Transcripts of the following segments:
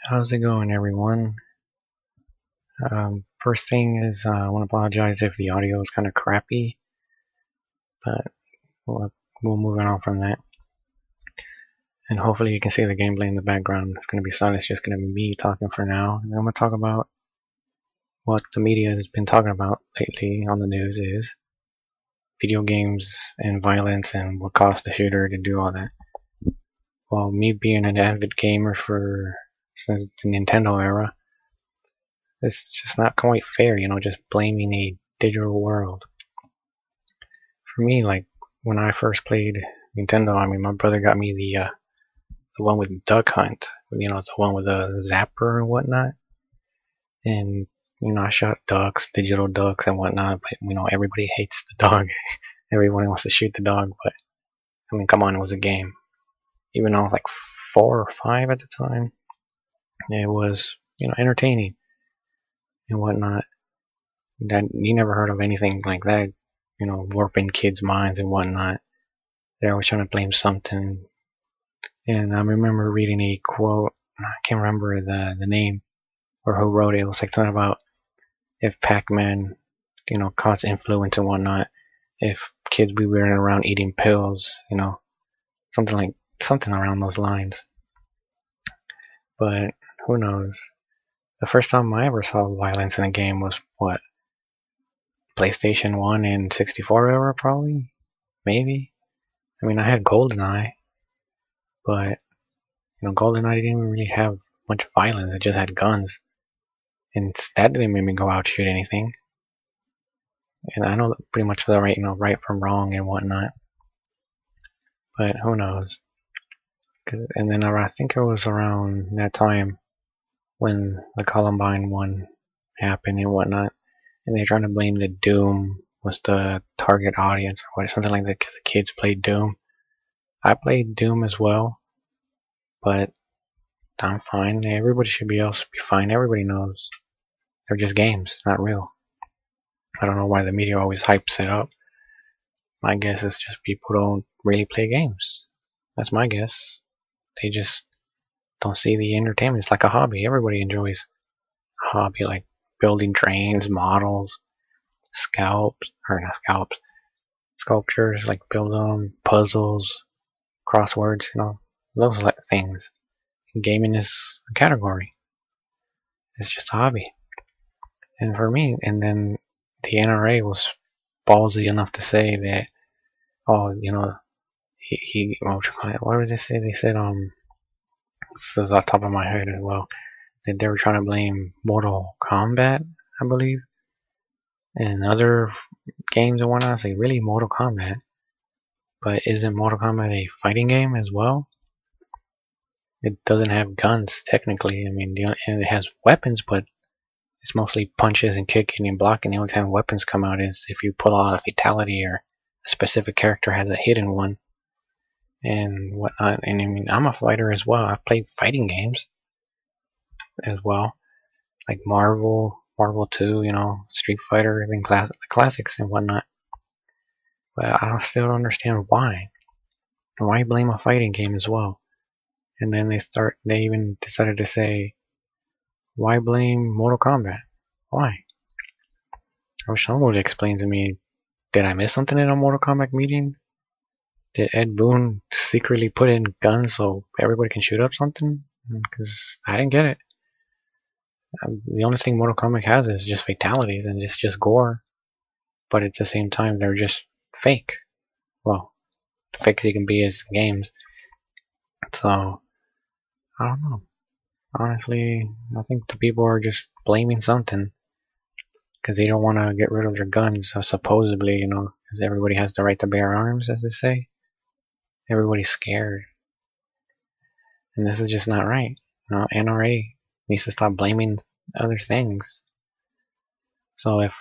How's it going, everyone? First thing is, I want to apologize if the audio is kind of crappy, but we'll move on from that. And hopefully you can see the gameplay in the background. It's going to be silent. It's just going to be me talking for now. And I'm going to talk about what the media has been talking about lately on the news is video games and violence and what caused the shooter to do all that. Well, me being an avid gamer since the Nintendo era, it's just not quite fair, just blaming a digital world. For me, like when I first played Nintendo, my brother got me the one with Duck Hunt. It's the one with the zapper and whatnot. And I shot ducks, digital ducks and whatnot. But everybody hates the dog. Everyone wants to shoot the dog. But come on, it was a game. Even though I was like 4 or 5 at the time, it was entertaining and whatnot. You never heard of anything like that, warping kids' minds and whatnot. They're always trying to blame something. And I remember reading a quote, I can't remember the name or who wrote it. It was like something about if Pac-Man, caused influence and whatnot, if kids be running around eating pills, something around those lines. But who knows? The first time I ever saw violence in a game was what? PlayStation 1 and 64 era, probably? Maybe? I had GoldenEye, but GoldenEye didn't even really have much violence. It just had guns, and that didn't make me go out and shoot anything. And I know pretty much the right from wrong and whatnot, but who knows? And then I think it was around that time when the Columbine one happened and whatnot, and they're trying to blame the Doom was the target audience or something like that because the kids played Doom. I played Doom as well, but I'm fine. Everybody should be fine. Everybody knows they're just games, not real. I don't know why the media always hypes it up. My guess is just people don't really play games. That's my guess. They just don't see the entertainment. It's like a hobby. Everybody enjoys a hobby, like building trains, models, sculptures, like build them, puzzles, crosswords, those things. Gaming is a category. It's just a hobby. And for me, and then the NRA was ballsy enough to say that, what did they say? They said, this is off the top of my head as well, that they were trying to blame Mortal Kombat, I believe, and other games and whatnot. I say, really, Mortal Kombat? But isn't Mortal Kombat a fighting game as well? It doesn't have guns, technically. And it has weapons, but it's mostly punches and kicking and blocking. The only time weapons come out is if you pull out a fatality or a specific character has a hidden one and whatnot. And I'm a fighter as well. I've played fighting games as well, like Marvel 2, Street Fighter, even classics and whatnot. But I still don't understand why. Why blame a fighting game as well? And then they even decided to say, why blame Mortal Kombat? Why? I wish someone would explain to me, did I miss something in a Mortal Kombat meeting? Did Ed Boon secretly put in guns so everybody can shoot up something? Because I didn't get it. The only thing Mortal Kombat has is just fatalities and it's just gore. But at the same time, they're just fake. Well, fake as you can be as games. So, I don't know. Honestly, I think the people are just blaming something because they don't want to get rid of their guns, supposedly, because everybody has the right to bear arms, as they say. Everybody's scared. And this is just not right. NRA needs to stop blaming other things. So if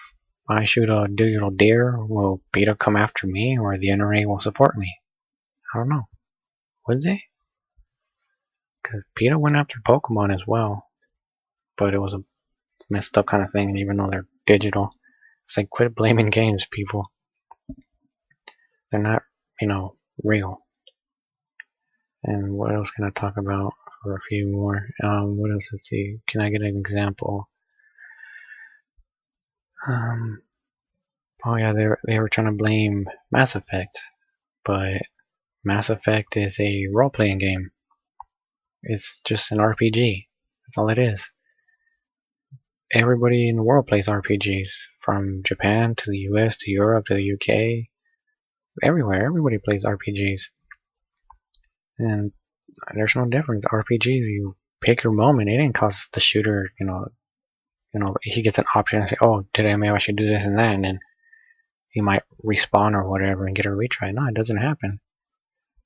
I shoot a digital deer, will PETA come after me or the NRA will support me? I don't know. Would they? Because PETA went after Pokemon as well. But it was a messed up kind of thing, even though they're digital. It's like, quit blaming games, people. They're not, real. And what else can I talk about? for a few more. What else? Let's see. Can I get an example? Oh yeah, they were trying to blame Mass Effect, but Mass Effect is a role-playing game. It's just an RPG. That's all it is. Everybody in the world plays RPGs, from Japan to the US to Europe to the UK. Everywhere, everybody plays RPGs. And there's no difference. RPGs, you pick your moment. It didn't cost the shooter, he gets an option and say, oh, today maybe I should do this and that, and then he might respawn or whatever and get a retry. No, it doesn't happen.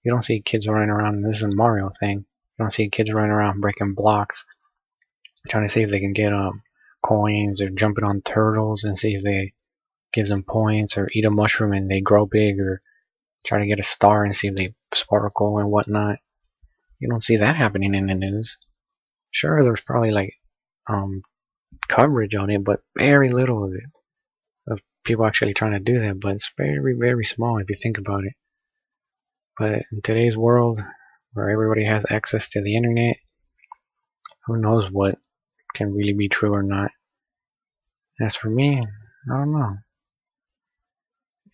You don't see kids running around. This is a Mario thing. You don't see kids running around breaking blocks, trying to see if they can get coins, or jumping on turtles and see if they gives them points, or eat a mushroom and they grow big, or try to get a star and see if they sparkle and whatnot. You don't see that happening in the news. Sure, there's probably like coverage on it, but very little of it, of people actually trying to do that. But it's very, very small if you think about it. But in today's world, where everybody has access to the internet, who knows what can really be true or not. As for me, I don't know.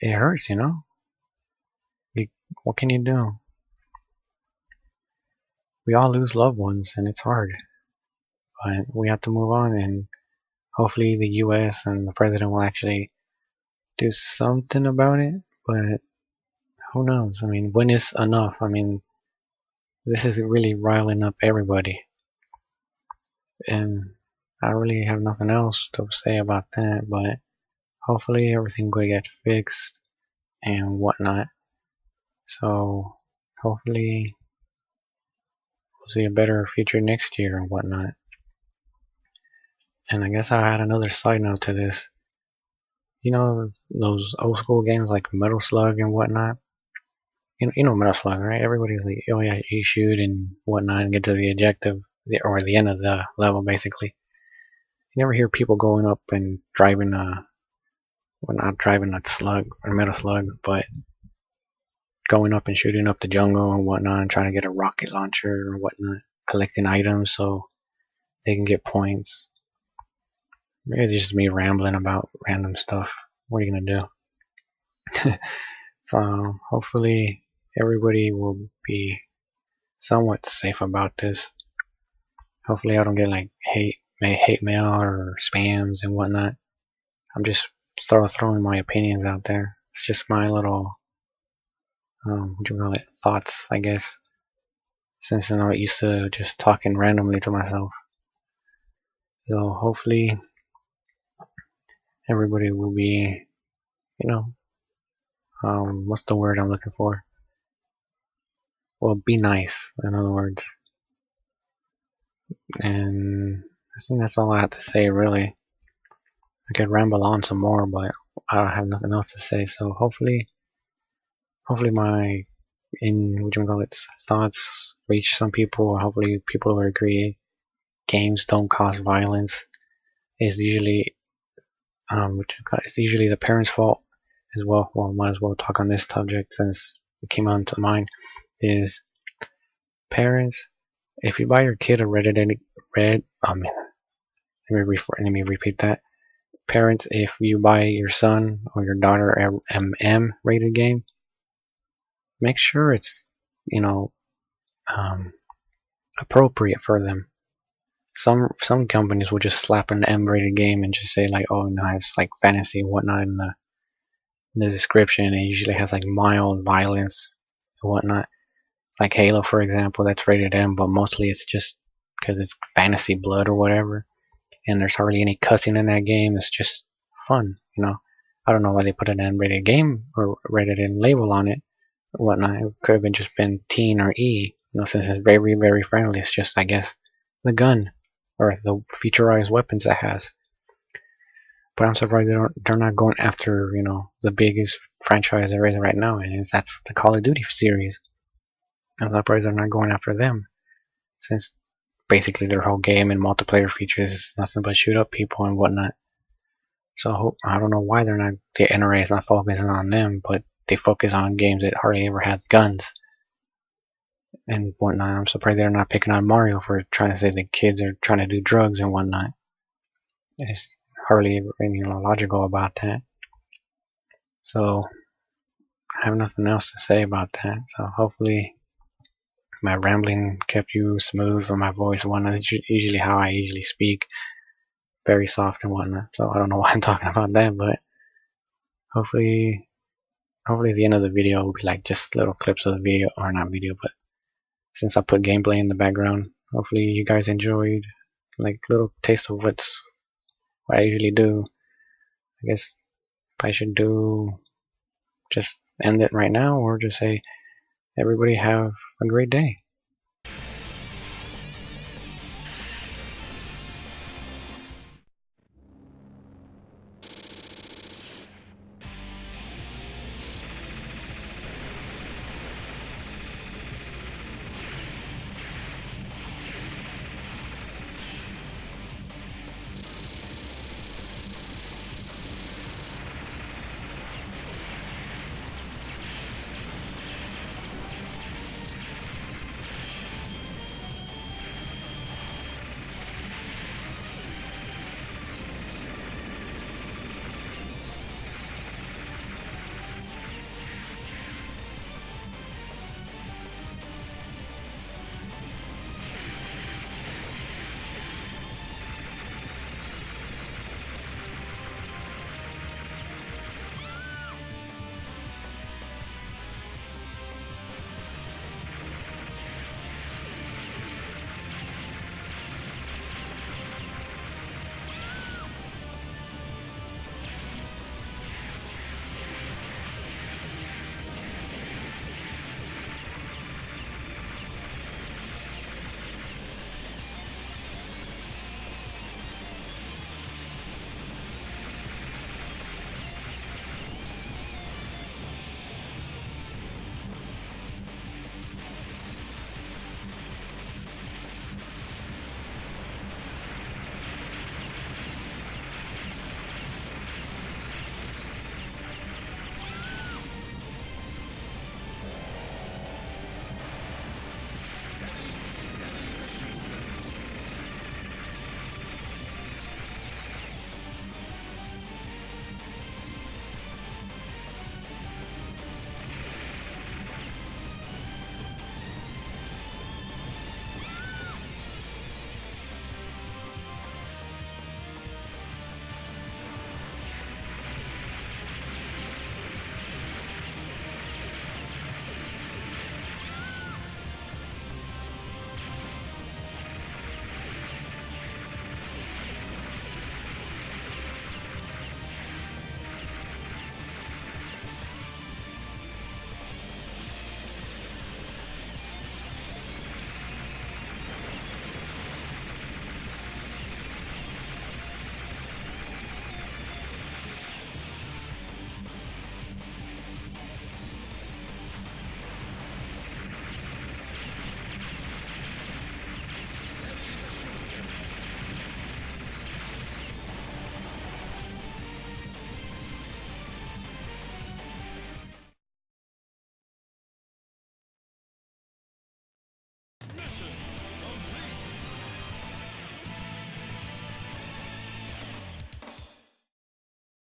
It hurts, What can you do? We all lose loved ones, and it's hard. But we have to move on, and hopefully the US and the president will actually do something about it. But who knows? I mean, when is enough? I mean, this is really riling up everybody. And I really have nothing else to say about that, but hopefully everything will get fixed and whatnot. So hopefully we'll see a better future next year and whatnot. And I guess I had another side note to this. Those old school games like Metal Slug and whatnot? You know Metal Slug, right? Everybody's like, oh yeah, you shoot and whatnot and get to the objective, or the end of the level, basically. You never hear people going up and driving not driving a slug or Metal Slug, but going up and shooting up the jungle and whatnot, and trying to get a rocket launcher or whatnot, collecting items so they can get points. Maybe it's just me rambling about random stuff. What are you gonna do? So hopefully everybody will be somewhat safe about this. Hopefully I don't get like hate mail or spams and whatnot. I'm just throwing my opinions out there. It's just my little thoughts, I guess. Since I'm not used to just talking randomly to myself. So hopefully everybody will be, what's the word I'm looking for? Well, be nice, in other words. And I think that's all I have to say, really. I could ramble on some more, but I don't have nothing else to say. So hopefully my thoughts reach some people, or hopefully people will agree games don't cause violence. It's usually the parents' fault as well. Well, might as well talk on this subject since it came onto mind. Is parents, if you buy your kid a let me repeat that. Parents, if you buy your son or your daughter a M rated game, make sure it's appropriate for them. Some companies will just slap an M rated game and just say like, oh no, it's like fantasy and whatnot in the description. It usually has like mild violence and whatnot. Like Halo, for example, that's rated M, but mostly it's just because it's fantasy blood or whatever, and there's hardly any cussing in that game. It's just fun, I don't know why they put an M-rated game or rated M label on it or whatnot. It could have just been teen or E, since it's very, very friendly. It's just, I guess, the gun or the featurized weapons it has. But I'm surprised they're not going after, the biggest franchise there is right now, and that's the Call of Duty series. I'm surprised they're not going after them, since basically their whole game and multiplayer features is nothing but shoot up people and whatnot. So I don't know why the NRA is not focusing on them, but they focus on games that hardly ever has guns. and whatnot. I'm surprised they're not picking on Mario for trying to say the kids are trying to do drugs and whatnot. It's hardly any logical about that. So I have nothing else to say about that. So hopefully my rambling kept you smooth with my voice. One is usually how I usually speak, very soft and whatnot. So I don't know why I'm talking about that, but hopefully at the end of the video will be like just little clips of the video, or not video, but since I put gameplay in the background, hopefully you guys enjoyed like little taste of what I usually do. I guess I should do just end it right now, or just say everybody have a great day.